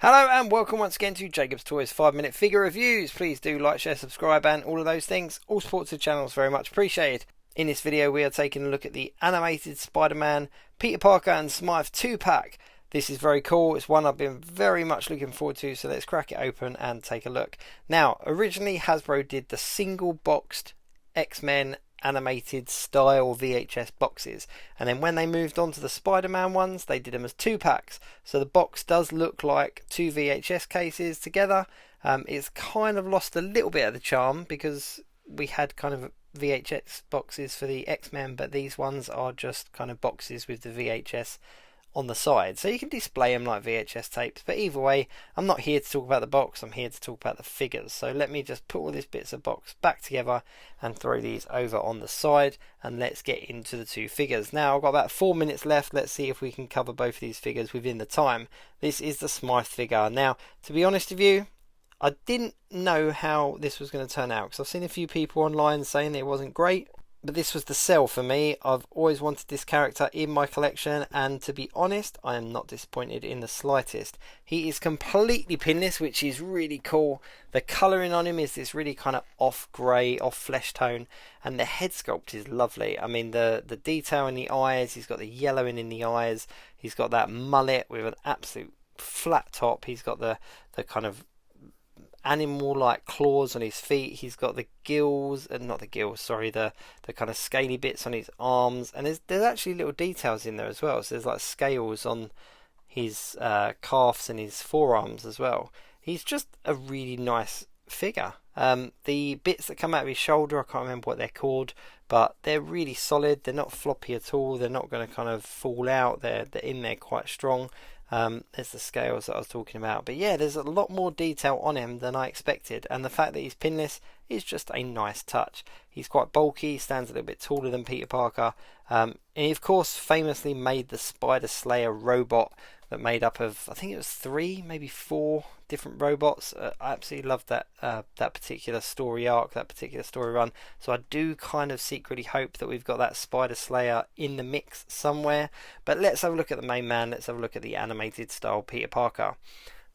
Hello and welcome once again to Jacob's Toys 5 minute figure reviews. Please do like, share, subscribe and all of those things. All support to the channel is very much appreciated. In this video we are taking a look at the animated Spider-Man, Peter Parker and Smythe 2-pack. This is very cool. It's one I've been very much looking forward to, so let's crack it open and take a look. Now, originally Hasbro did the single boxed X-Men animated style VHS boxes, and then when they moved on to the Spider-Man ones they did them as 2-packs, so the box does look like two VHS cases together. It's kind of lost a little bit of the charm because we had kind of VHS boxes for the X-Men, but these ones are just kind of boxes with the VHS on the side, so you can display them like VHS tapes. But either way, I'm not here to talk about the box, I'm here to talk about the figures. So let me just put all these bits of box back together and throw these over on the side, and let's get into the two figures. Now I've got about 4 minutes left. Let's see if we can cover both of these figures within the time. This is the Smythe figure. Now, to be honest with you, I didn't know how this was going to turn out because I've seen a few people online saying it wasn't great, but this was the sell for me. I've always wanted this character in my collection, and to be honest, I am not disappointed in the slightest. He is completely pinless, which is really cool. The colouring on him is this really kind of off grey, off flesh tone, and the head sculpt is lovely. I mean, the detail in the eyes, he's got the yellowing in the eyes, he's got that mullet with an absolute flat top, he's got the kind of animal like claws on his feet, he's got the gills, not the gills, sorry, the kind of scaly bits on his arms, and there's actually little details in there as well. So there's like scales on his calves and his forearms as well. He's just a really nice figure. The bits that come out of his shoulder, I can't remember what they're called, but they're really solid. They're not floppy at all. They're not going to kind of fall out. They're in there quite strong. There's the scales that I was talking about, but yeah, there's a lot more detail on him than I expected, and the fact that he's pinless is just a nice touch. He's quite bulky, he stands a little bit taller than Peter Parker, and he of course famously made the Spider Slayer robot that made up of, I think it was 3, maybe 4 different robots. I absolutely loved that particular story arc, that particular story run. So I do kind of secretly hope that we've got that Spider Slayer in the mix somewhere. But let's have a look at the main man. Let's have a look at the animated style Peter Parker.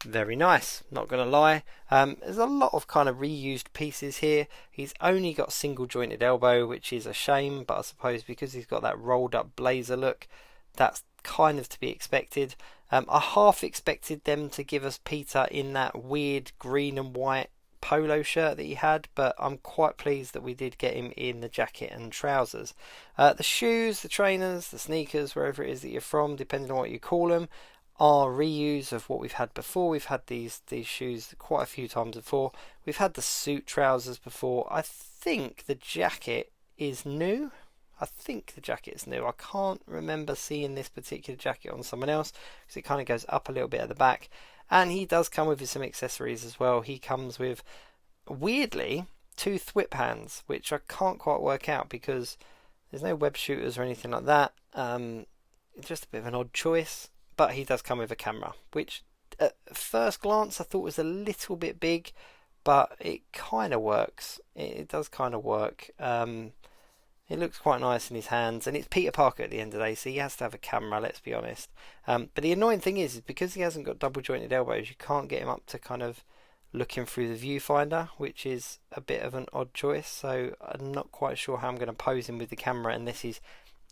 Very nice, not gonna lie. There's a lot of kind of reused pieces here. He's only got single jointed elbow, which is a shame, but I suppose because he's got that rolled up blazer look, that's kind of to be expected. I half expected them to give us Peter in that weird green and white polo shirt that he had, but I'm quite pleased that we did get him in the jacket and trousers. The shoes, the trainers, the sneakers, wherever it is that you're from, depending on what you call them, are reuse of what we've had before. We've had these shoes quite a few times before. We've had the suit trousers before. I think the jacket is new. I think the jacket is new. I can't remember seeing this particular jacket on someone else because it kind of goes up a little bit at the back. And he does come with some accessories as well. He comes with, weirdly, 2 thwip hands, which I can't quite work out because there's no web shooters or anything like that. It's just a bit of an odd choice. But he does come with a camera, which at first glance I thought was a little bit big, but it kind of works. It does kind of work. It looks quite nice in his hands, and it's Peter Parker at the end of the day, so he has to have a camera, let's be honest. But the annoying thing is because he hasn't got double jointed elbows, you can't get him up to kind of looking through the viewfinder, which is a bit of an odd choice. So I'm not quite sure how I'm going to pose him with the camera unless he's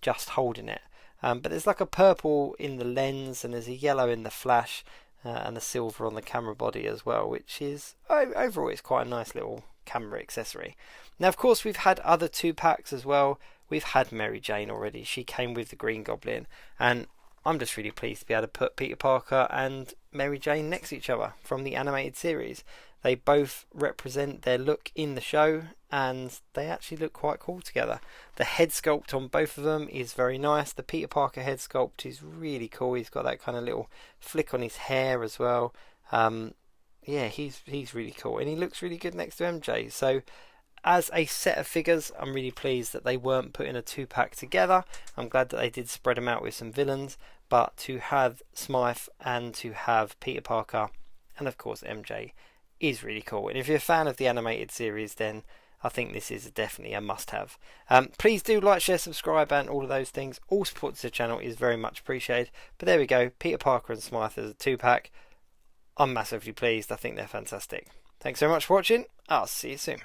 just holding it. But there's like a purple in the lens, and there's a yellow in the flash, and a silver on the camera body as well, which is overall it's quite a nice little camera accessory. Now of course we've had other 2-packs as well. We've had Mary Jane already. She came with the Green Goblin, and I'm just really pleased to be able to put Peter Parker and Mary Jane next to each other from the animated series. They both represent their look in the show, and they actually look quite cool together. The head sculpt on both of them is very nice. The Peter Parker head sculpt is really cool. He's got that kind of little flick on his hair as well. Yeah, he's really cool, and he looks really good next to MJ. So as a set of figures, I'm really pleased that they weren't put in a 2-pack together. I'm glad that they did spread them out with some villains, but to have Smythe and to have Peter Parker and of course MJ is really cool. And if you're a fan of the animated series, then I think this is definitely a must-have. Please do like, share, subscribe and all of those things. All support to the channel is very much appreciated. But there we go, Peter Parker and Smythe as a 2-pack. I'm massively pleased. I think they're fantastic. Thanks so much for watching. I'll see you soon.